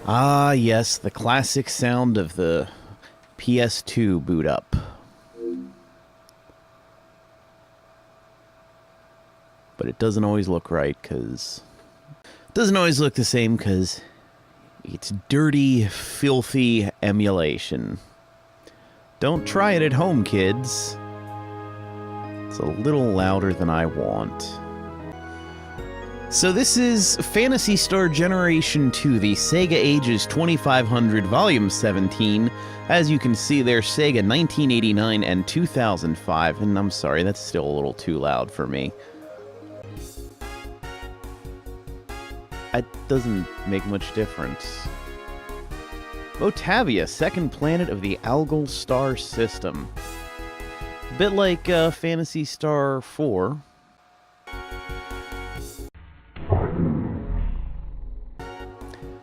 Ah, yes, the classic sound of the PS2 boot up. But it doesn't always look right, because... It doesn't always look the same, because it's dirty, filthy emulation. Don't try it at home, kids. It's a little louder than I want. So this is Phantasy Star Generation 2, the Sega Ages 2500 Volume 17. As you can see there, Sega 1989 and 2005. And I'm sorry, that's still a little too loud for me. It doesn't make much difference. Motavia, second planet of the Algol star system. A bit like Phantasy Star 4.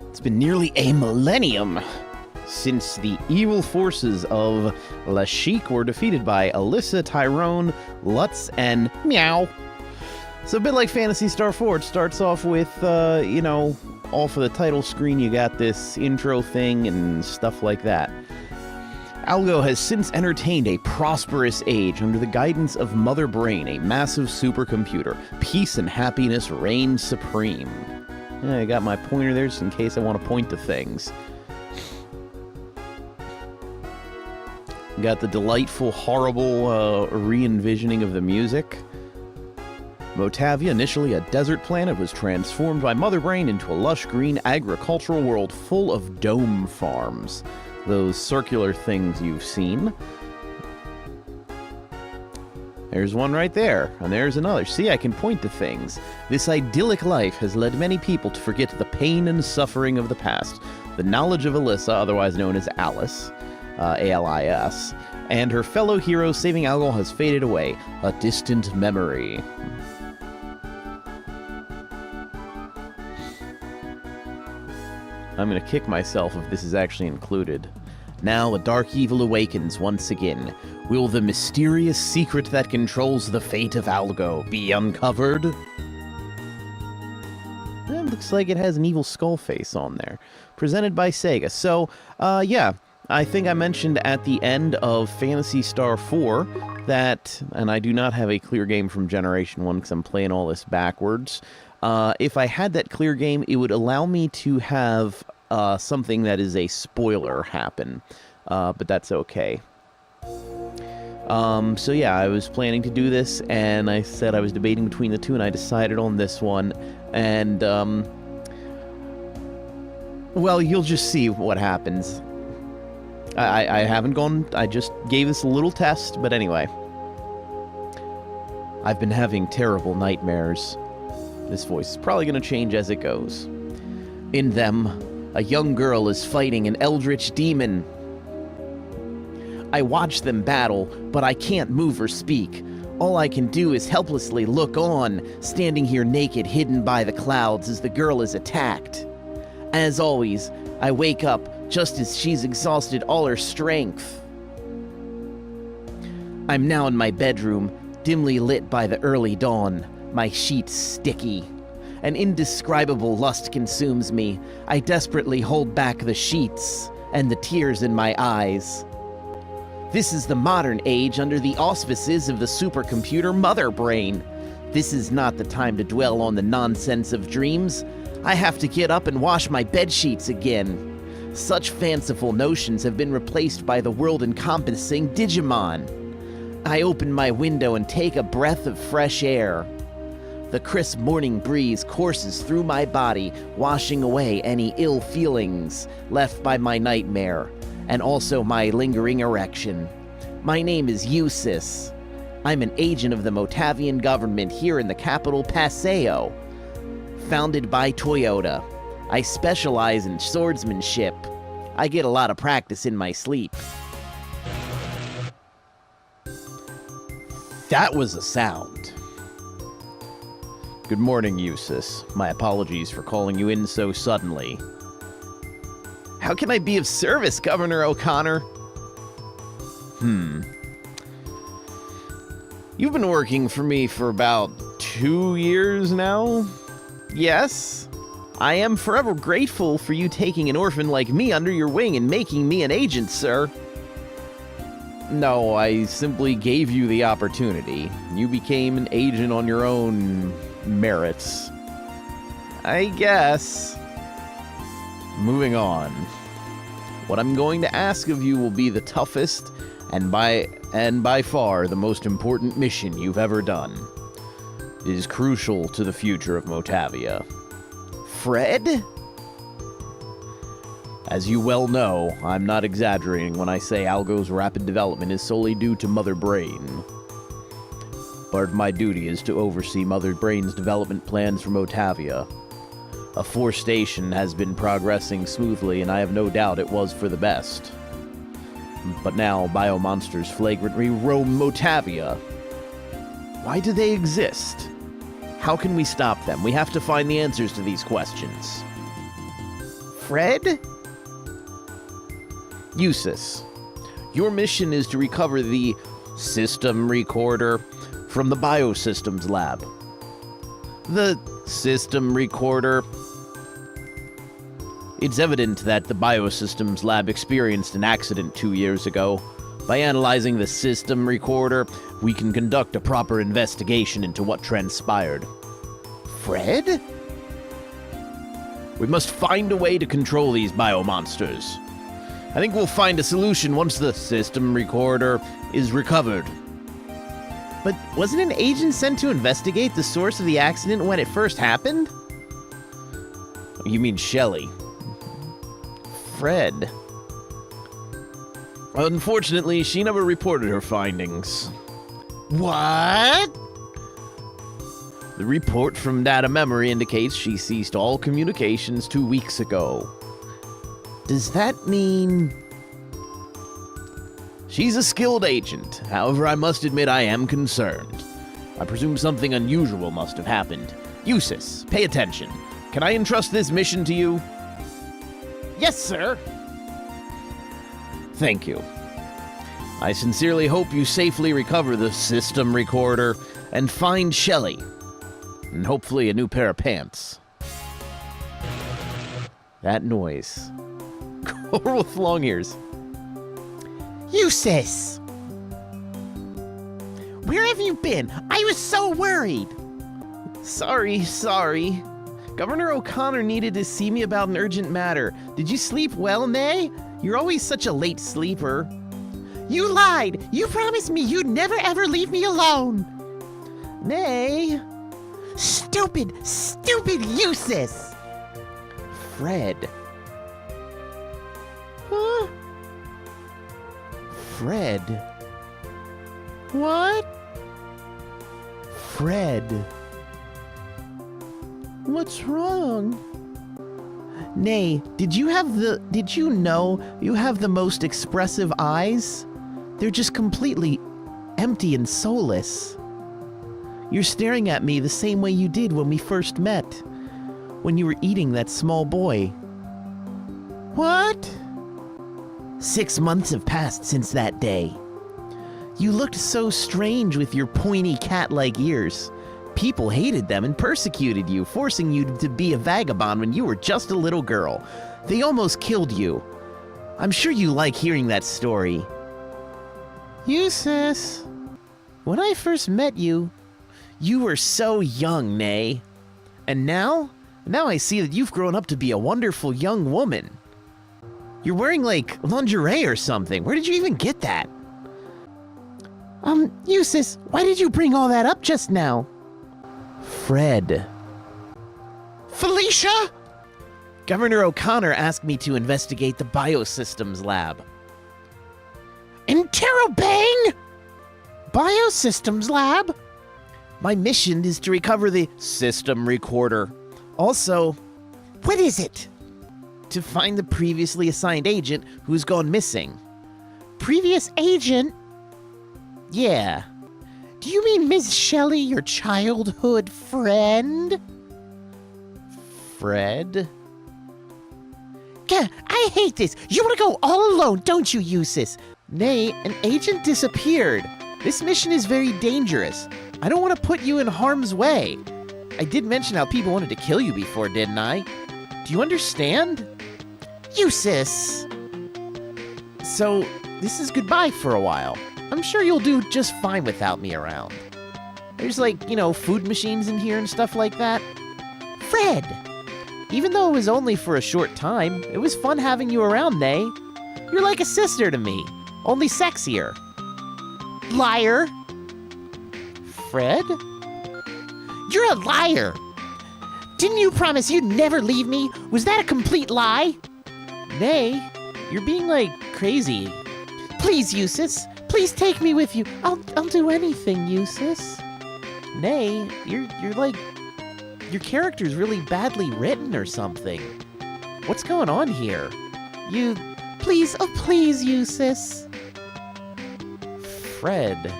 It's been nearly a millennium since the evil forces of Lashik were defeated by Alyssa, Tyrone, Lutz, and Meow. So a bit like Phantasy Star 4, it starts off with, you know, off of the title screen you got this intro thing and stuff like that. Algo has since entertained a prosperous age under the guidance of Mother Brain, a massive supercomputer. Peace and happiness reign supreme. Yeah, I got my pointer there just in case I want to point to things. Got the delightful, horrible re-envisioning of the music. Motavia, initially a desert planet, was transformed by Mother Brain into a lush green agricultural world full of dome farms. Those circular things you've seen. There's one right there, and there's another. See, I can point to things. This idyllic life has led many people to forget the pain and suffering of the past. The knowledge of Alyssa, otherwise known as Alice, A-L-I-S, and her fellow heroes saving Algol has faded away, a distant memory. I'm gonna kick myself if this is actually included. Now a dark evil awakens once again. Will the mysterious secret that controls the fate of Algo be uncovered? It looks like it has an evil skull face on there. Presented by Sega. So, yeah. I think I mentioned at the end of Phantasy Star 4 that, and I do not have a clear game from Generation 1 because I'm playing all this backwards. If I had that clear game, it would allow me to have something that is a spoiler happen, but that's okay. So yeah, I was planning to do this, and I said I was debating between the two, and I decided on this one, and, well, you'll just see what happens. I haven't gone, I just gave this a little test, but anyway. I've been having terrible nightmares. This voice is probably going to change as it goes. In them, a young girl is fighting an eldritch demon. I watch them battle, but I can't move or speak. All I can do is helplessly look on, standing here naked, hidden by the clouds as the girl is attacked. As always, I wake up just as she's exhausted all her strength. I'm now in my bedroom, dimly lit by the early dawn, my sheets sticky. An indescribable lust consumes me. I desperately hold back the sheets and the tears in my eyes. This is the modern age under the auspices of the supercomputer Mother Brain. This is not the time to dwell on the nonsense of dreams. I have to get up and wash my bedsheets again. Such fanciful notions have been replaced by the world-encompassing Digimon. I open my window and take a breath of fresh air. The crisp morning breeze courses through my body, washing away any ill feelings left by my nightmare, and also my lingering erection. My name is Usis. I'm an agent of the Motavian government here in the capital Paseo. Founded by Toyota. I specialize in swordsmanship. I get a lot of practice in my sleep. That was a sound. Good morning, Usis. My apologies for calling you in so suddenly. How can I be of service, Governor O'Connor? You've been working for me for about 2 years now? Yes? I am forever grateful for you taking an orphan like me under your wing and making me an agent, sir. No, I simply gave you the opportunity. You became an agent on your own merits. I guess. Moving on. What I'm going to ask of you will be the toughest and by far the most important mission you've ever done. It is crucial to the future of Motavia. Fred? As you well know, I'm not exaggerating when I say Algo's rapid development is solely due to Mother Brain. Part of my duty is to oversee Mother Brain's development plans for Motavia. A force station has been progressing smoothly, and I have no doubt it was for the best. But now, biomonsters flagrantly roam Motavia. Why do they exist? How can we stop them? We have to find the answers to these questions. Fred? Eustace, your mission is to recover the system recorder from the biosystems lab. The system recorder. It's evident that the biosystems lab experienced an accident 2 years ago. By analyzing the system recorder, we can conduct a proper investigation into what transpired. Fred? We must find a way to control these biomonsters. I think we'll find a solution once the system recorder is recovered. But wasn't an agent sent to investigate the source of the accident when it first happened? You mean Shelley. Fred. Unfortunately, she never reported her findings. What? The report from data memory indicates she ceased all communications 2 weeks ago. Does that mean... She's a skilled agent. However, I must admit I am concerned. I presume something unusual must have happened. Eustace, pay attention. Can I entrust this mission to you? Yes, sir. Thank you. I sincerely hope you safely recover the system recorder and find Shelley. And hopefully a new pair of pants. That noise. Coral with long ears. Eustace! Where have you been? I was so worried. Sorry. Governor O'Connor needed to see me about an urgent matter. Did you sleep well, Nay? You're always such a late sleeper. You lied! You promised me you'd never ever leave me alone! Nay. Stupid Eustace! Fred. Huh? Fred. What? Fred. What's wrong? Nay, did you know you have the most expressive eyes? They're just completely empty and soulless. You're staring at me the same way you did when we first met, when you were eating that small boy. What? 6 months have passed since that day. You looked so strange with your pointy cat-like ears. People hated them and persecuted you, forcing you to be a vagabond when you were just a little girl. They almost killed you. I'm sure you like hearing that story. Eustace, when I first met you, you were so young, Nay. And now I see that you've grown up to be a wonderful young woman. You're wearing, like, lingerie or something. Where did you even get that? Eustace, why did you bring all that up just now? Fred. Felicia? Governor O'Connor asked me to investigate the biosystems lab. Interrobang? Biosystems lab? My mission is to recover the system recorder. Also, what is it? To find the previously assigned agent who's gone missing. Previous agent? Yeah. Do you mean Miss Shelley, your childhood friend? Fred? Gah, I hate this. You want to go all alone, don't you, Eustace? Nay, an agent disappeared. This mission is very dangerous. I don't want to put you in harm's way. I did mention how people wanted to kill you before, didn't I? Do you understand? Eustace! So, this is goodbye for a while. I'm sure you'll do just fine without me around. There's like, you know, food machines in here and stuff like that. Fred! Even though it was only for a short time, it was fun having you around, Nay. You're like a sister to me, only sexier. Liar! Fred? You're a liar! Didn't you promise you'd never leave me? Was that a complete lie? Nay, you're being, like, crazy. Please, Eustace, please take me with you. I'll do anything, Eustace. Nay, you're like, your character's really badly written or something. What's going on here? Please, oh please, Eustace. Fred.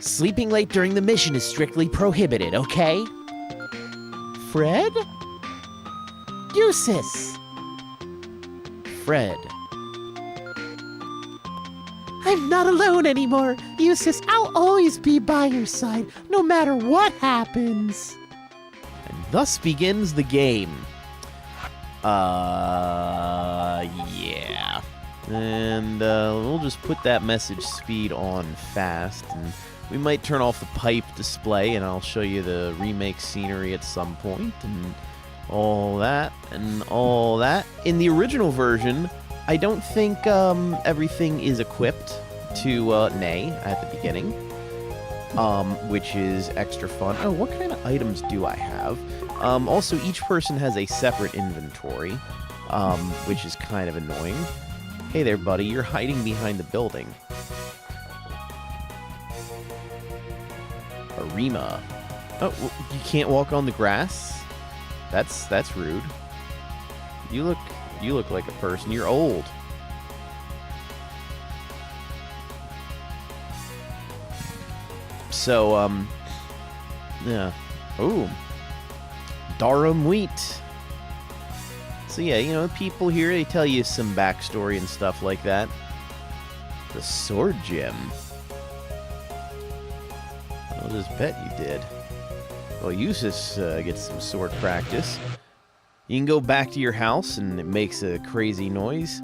Sleeping late during the mission is strictly prohibited, okay? Fred? Eustace! Fred. I'm not alone anymore, Eustace. I'll always be by your side, no matter what happens. And thus begins the game. Yeah. And we'll just put that message speed on fast, and we might turn off the pipe display, and I'll show you the remake scenery at some point, and all that, and all that. In the original version, I don't think everything is equipped to Nay at the beginning, which is extra fun. Oh, what kind of items do I have? Also, each person has a separate inventory, which is kind of annoying. Hey there, buddy, you're hiding behind the building. Arima. Oh, you can't walk on the grass? That's rude. You look like a person. You're old. So, yeah. Ooh. Darum wheat. So yeah, you know, people here, they tell you some backstory and stuff like that. The sword gym. I'll just bet you did. Well, Eustace gets some sword practice. You can go back to your house and it makes a crazy noise.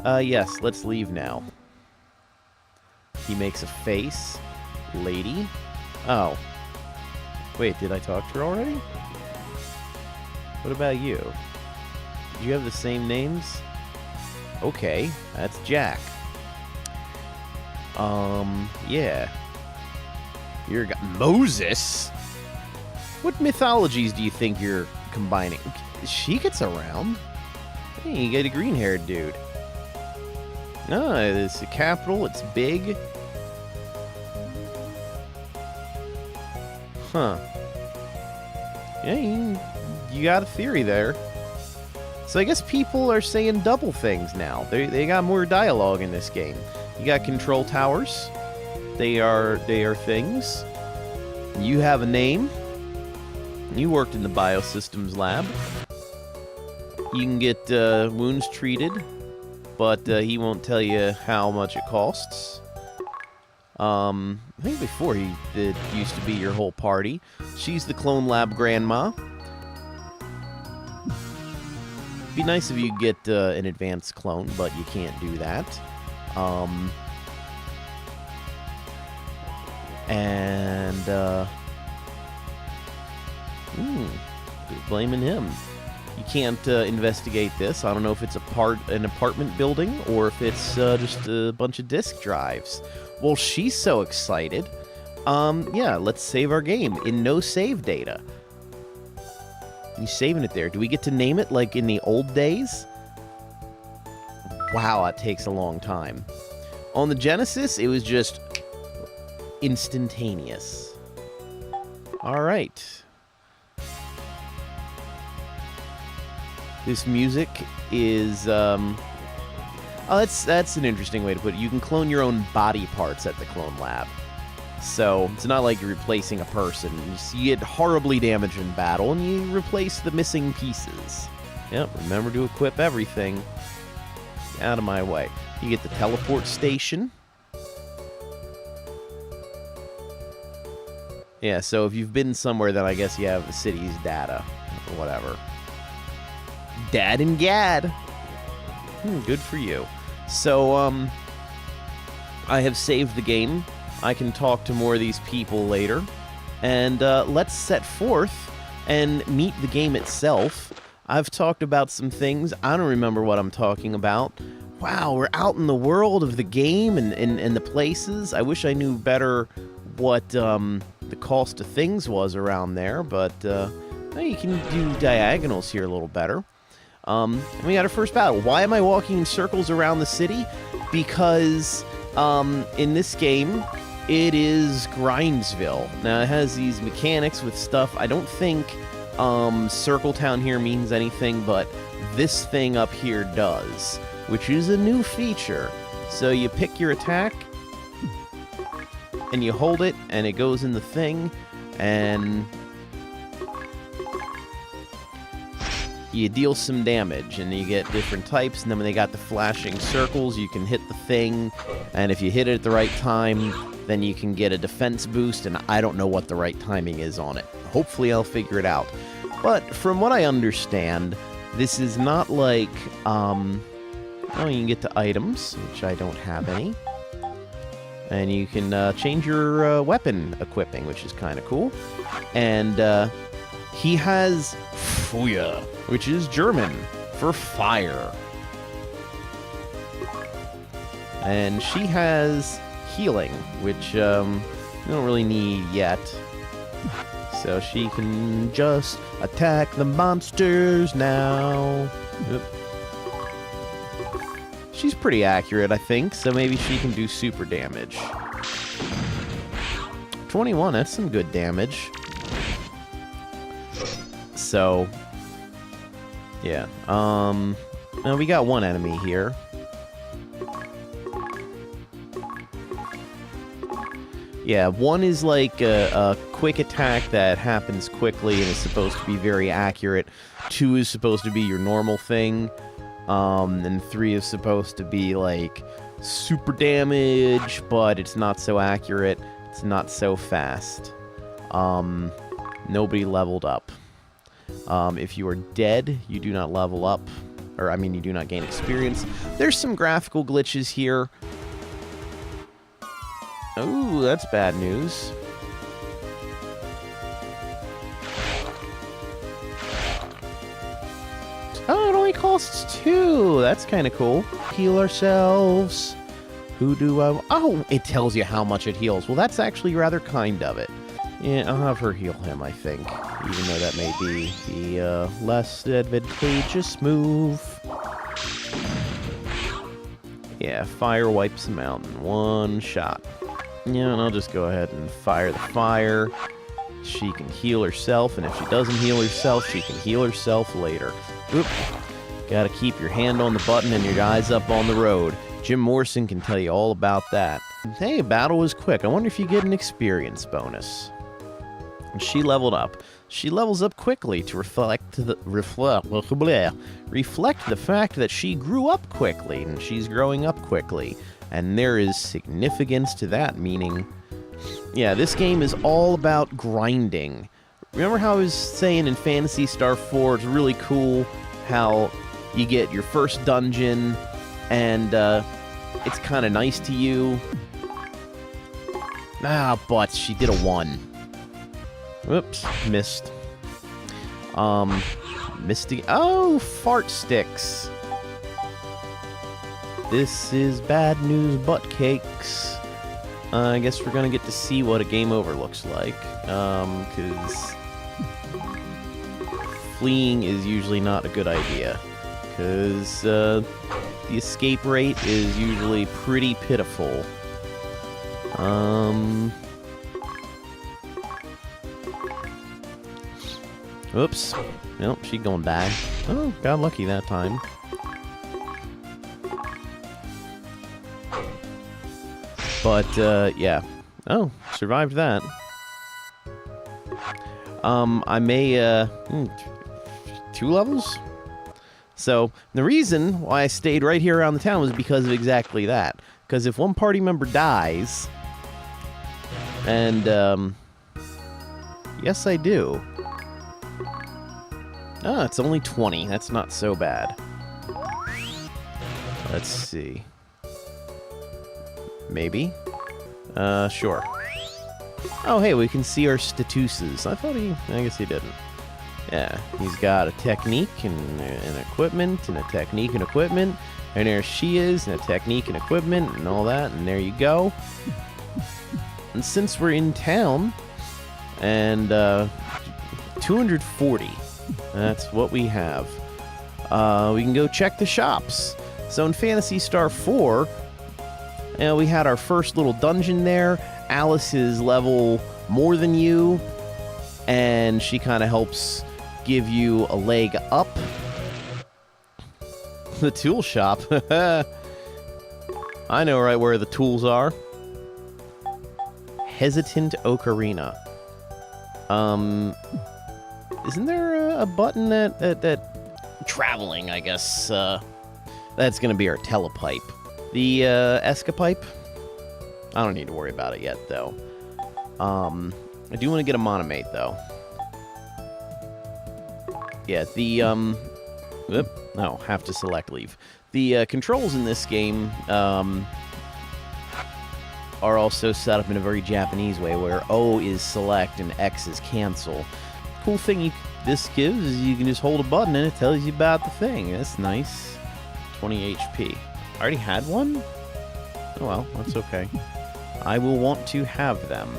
Yes, let's leave now. He makes a face. Lady. Oh. Wait, did I talk to her already? What about you? Did you have the same names? Okay, that's Jack. Yeah. You're Moses? What mythologies do you think you're combining? She gets around. Hey, you get a green-haired dude. No, it's a capital, it's big. Huh. Yeah, you got a theory there. So I guess people are saying double things now. They got more dialogue in this game. You got control towers. They are things. You have a name. You worked in the biosystems lab. You can get wounds treated, but he won't tell you how much it costs. I think before it used to be your whole party. She's the clone lab grandma. Be nice if you get an advanced clone, but you can't do that. Blaming him. You can't investigate this. I don't know if it's an apartment building or if it's just a bunch of disk drives. Well, she's so excited. Yeah, let's save our game in no save data. You saving it there. Do we get to name it like in the old days? Wow, that takes a long time. On the Genesis, it was just instantaneous. All right. This music is, oh, that's an interesting way to put it. You can clone your own body parts at the clone lab. So, it's not like you're replacing a person. You get horribly damaged in battle, and you replace the missing pieces. Yep, remember to equip everything. Out of my way. You get the teleport station. Yeah, so if you've been somewhere, then I guess you have the city's data, or whatever. Dad and Gad. Good for you. So, I have saved the game. I can talk to more of these people later. And, let's set forth and meet the game itself. I've talked about some things. I don't remember what I'm talking about. Wow, we're out in the world of the game and the places. I wish I knew better what the cost of things was around there, but you can do diagonals here a little better. And we got our first battle. Why am I walking in circles around the city? Because in this game, it is Grindsville. Now, it has these mechanics with stuff. I don't think Circle Town here means anything, but this thing up here does, which is a new feature. So you pick your attack, and you hold it, and it goes in the thing, and you deal some damage, and you get different types, and then when they got the flashing circles, you can hit the thing, and if you hit it at the right time, then you can get a defense boost, and I don't know what the right timing is on it. Hopefully I'll figure it out. But from what I understand, this is not like, oh, you can get to items, which I don't have any. And you can change your weapon equipping, which is kind of cool. And he has Feuer, which is German for fire. And she has healing, which you don't really need yet. So she can just attack the monsters now. Oop. She's pretty accurate, I think, so maybe she can do super damage. 21, that's some good damage. So, yeah. Now we got one enemy here. Yeah, one is like a quick attack that happens quickly and is supposed to be very accurate. 2 is supposed to be your normal thing. And 3 is supposed to be like super damage, but it's not so accurate. It's not so fast. Nobody leveled up. If you are dead, you do not level up. Or, I mean, you do not gain experience. There's some graphical glitches here. Ooh, that's bad news. Oh, it only costs 2. That's kind of cool. Heal ourselves. Who do I... Oh, it tells you how much it heals. Well, that's actually rather kind of it. Yeah, I'll have her heal him, I think. Even though that may be the less advantageous move. Yeah, fire wipes him out in one shot. Yeah, and I'll just go ahead and fire the fire. She can heal herself, and if she doesn't heal herself, she can heal herself later. Oop. Gotta keep your hand on the button and your eyes up on the road. Jim Morrison can tell you all about that. Hey, battle was quick. I wonder if you get an experience bonus. And she leveled up. She levels up quickly to reflect the fact that she grew up quickly, and she's growing up quickly. And there is significance to that, meaning, yeah, this game is all about grinding. Remember how I was saying in Phantasy Star 4, it's really cool how you get your first dungeon, and it's kind of nice to you. Ah, but she did a 1. Whoops, missed. Oh, fart sticks. This is bad news butt cakes. I guess we're gonna get to see what a game over looks like. Because fleeing is usually not a good idea. Because the escape rate is usually pretty pitiful. Oops. Nope, she gonna die. Oh, got lucky that time. But, yeah. Oh, survived that. I may, 2 levels? So, the reason why I stayed right here around the town was because of exactly that. Because if one party member dies, and, Yes, I do. Oh, it's only 20. That's not so bad. Let's see. Maybe? Sure. Oh, hey, we can see our statuses. I guess he didn't. Yeah, he's got a technique and equipment, and a technique and equipment. And there she is, and a technique and equipment, and all that, and there you go. And since we're in town, and 240, that's what we have. We can go check the shops. So in Phantasy Star 4, we had our first little dungeon there. Alice is level more than you, and she kind of helps give you a leg up. The tool shop. I know right where the tools are. Hesitant Ocarina. Isn't there a button that traveling, I guess, that's gonna be our telepipe. The, escapipe? I don't need to worry about it yet, though. I do want to get a monomate, though. Yeah, the, no, have to select leave. The, controls in this game, are also set up in a very Japanese way, where O is select and X is cancel. Cool thing this gives is you can just hold a button and it tells you about the thing. That's nice. 20 HP. I already had one? Oh well, that's okay. I will want to have them.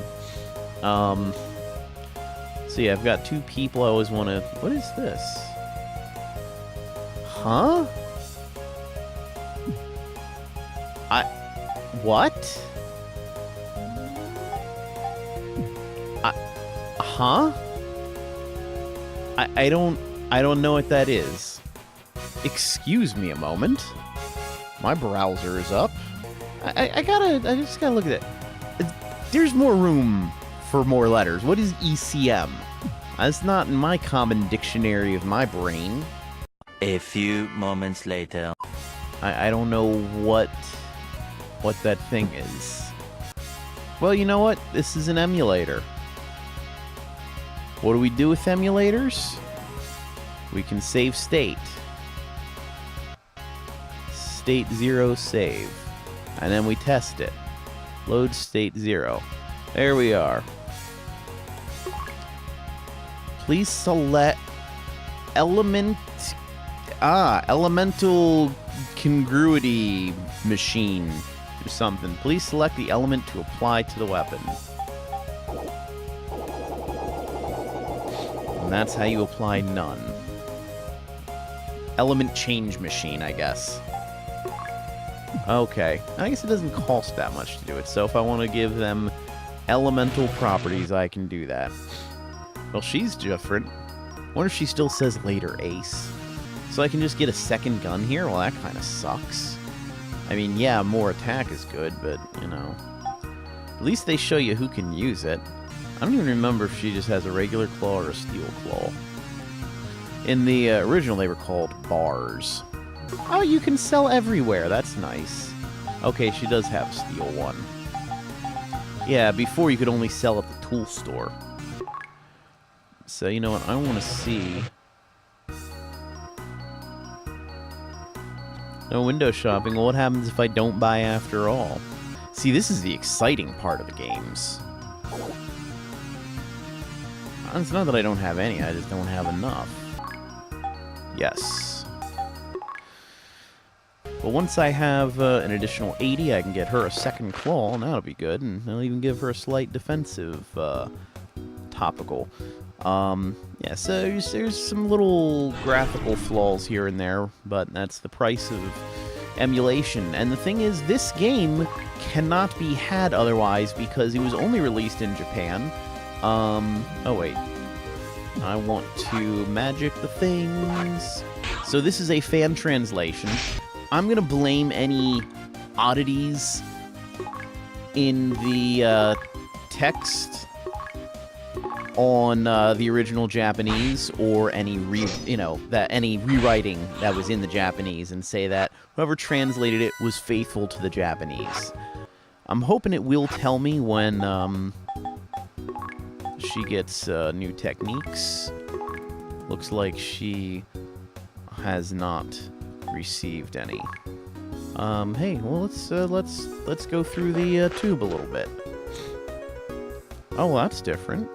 So yeah, I've got two people I always want to... What is this? Huh? What? Huh? I don't know what that is. Excuse me a moment. My browser is up. I just gotta look at it. There's more room for more letters. What is ECM? That's not in my common dictionary of my brain. A few moments later. I don't know what that thing is. Well, you know what? This is an emulator. What do we do with emulators? We can save state. State 0 save. And then we test it. Load state 0. There we are. Please select elemental congruity machine or something. Please select the element to apply to the weapon. And that's how you apply none. Element change machine, I guess. Okay. I guess it doesn't cost that much to do it, so if I want to give them elemental properties, I can do that. Well, she's different. Wonder if she still says later ace. So I can just get a second gun here? Well, that kind of sucks. I mean, yeah, more attack is good, but, you know. At least they show you who can use it. I don't even remember if she just has a regular claw or a steel claw. In the original, they were called bars. Oh, you can sell everywhere. That's nice. Okay, she does have a steel one. Yeah, before you could only sell at the tool store. So, you know what? I want to see... No window shopping. Well, what happens if I don't buy after all? See, this is the exciting part of the games. It's not that I don't have any, I just don't have enough. Yes. Well, once I have an additional 80, I can get her a second claw, and that'll be good, and I'll even give her a slight defensive topical. Yeah, so there's some little graphical flaws here and there, but that's the price of emulation. And the thing is, this game cannot be had otherwise because it was only released in Japan. Oh wait. I want to magic the things. So this is a fan translation. I'm gonna blame any oddities in the text on the original Japanese, or any any rewriting that was in the Japanese, and say that whoever translated it was faithful to the Japanese. I'm hoping it will tell me when she gets new techniques. Looks like she has not received any. Hey, well, let's go through the tube a little bit. Oh, well, that's different.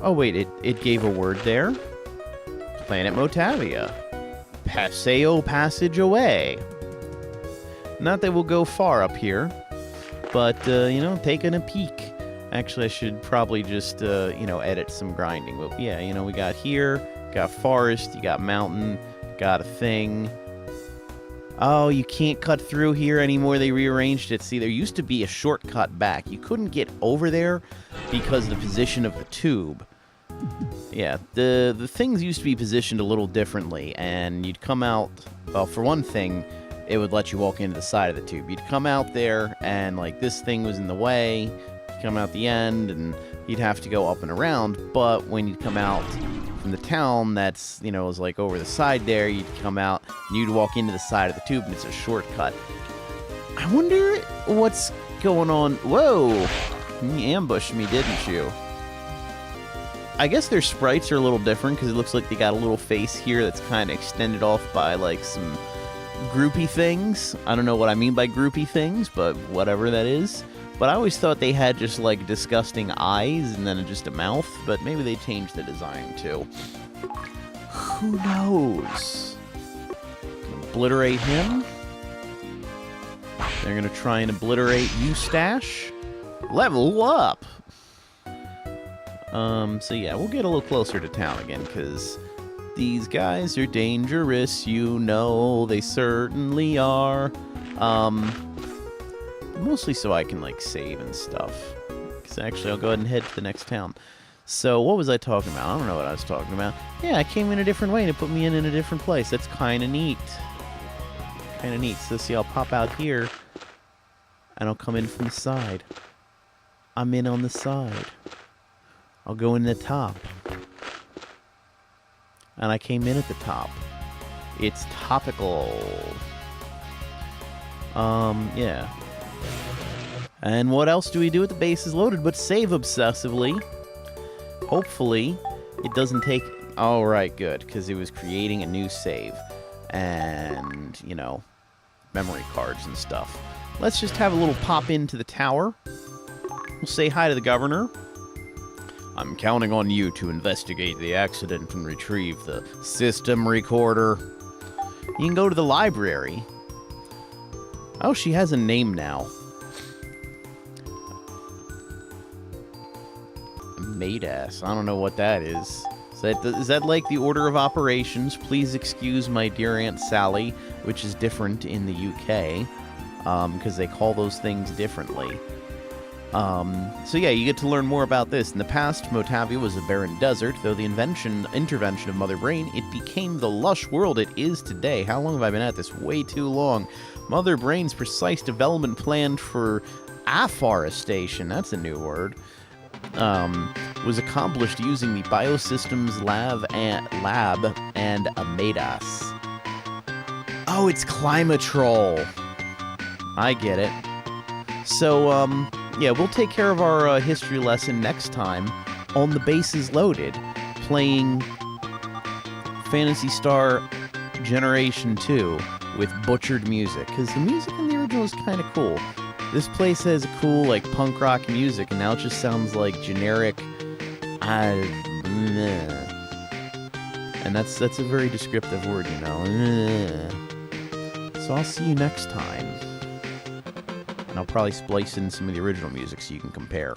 Oh, wait, it gave a word there. Planet Motavia. Paseo passage away. Not that we'll go far up here, but, you know, taking a peek. Actually, I should probably just, you know, edit some grinding. But, yeah, you know, we got here, got forest, you got mountain, got a thing. Oh, you can't cut through here anymore. They rearranged it. See, there used to be a shortcut back. You couldn't get over there because of the position of the tube. Yeah, the things used to be positioned a little differently, and you'd come out, well, for one thing, it would let you walk into the side of the tube. You'd come out there, and, like, this thing was in the way. You'd come out the end, and you'd have to go up and around, but when you'd come out from the town that's, you know, was, like, over the side there, you'd come out, and you'd walk into the side of the tube, and it's a shortcut. I wonder what's going on. Whoa! You ambushed me, didn't you? I guess their sprites are a little different because it looks like they got a little face here that's kind of extended off by, like, some groupie things. I don't know what I mean by groupie things, but whatever that is. But I always thought they had just, like, disgusting eyes and then just a mouth, but maybe they changed the design too. Who knows? Obliterate him. They're gonna try and obliterate Eustache. Level up! So yeah, we'll get a little closer to town again, because these guys are dangerous, you know, they certainly are. Mostly so I can, like, save and stuff. Because actually, I'll go ahead and head to the next town. So, what was I talking about? I don't know what I was talking about. Yeah, I came in a different way and it put me in a different place. That's kind of neat. Kind of neat. So, see, I'll pop out here, and I'll come in from the side. I'm in on the side. I'll go in the top. And I came in at the top. It's topical. Yeah. And what else do we do with the base is loaded but save obsessively? Hopefully, it doesn't take... Alright, good, because it was creating a new save. And, you know, memory cards and stuff. Let's just have a little pop into the tower. We'll say hi to the governor. I'm counting on you to investigate the accident and retrieve the system recorder. You can go to the library. Oh, she has a name now. Maidass. I don't know what that is. Is that like the order of operations? Please excuse my dear Aunt Sally, which is different in the UK, because they call those things differently. So yeah, you get to learn more about this. In the past, Motavia was a barren desert, though the intervention of Mother Brain, it became the lush world it is today. How long have I been at this? Way too long. Mother Brain's precise development plan for afforestation, that's a new word, was accomplished using the Biosystems Lab and Amadas. Oh, it's Climatrol. I get it. So, yeah, we'll take care of our history lesson next time on the Bases Loaded, playing Phantasy Star Generation 2 with butchered music, because the music in the original is kind of cool. This place has cool, like, punk rock music, and now it just sounds like generic, and that's a very descriptive word, you know. So I'll see you next time. And I'll probably splice in some of the original music so you can compare.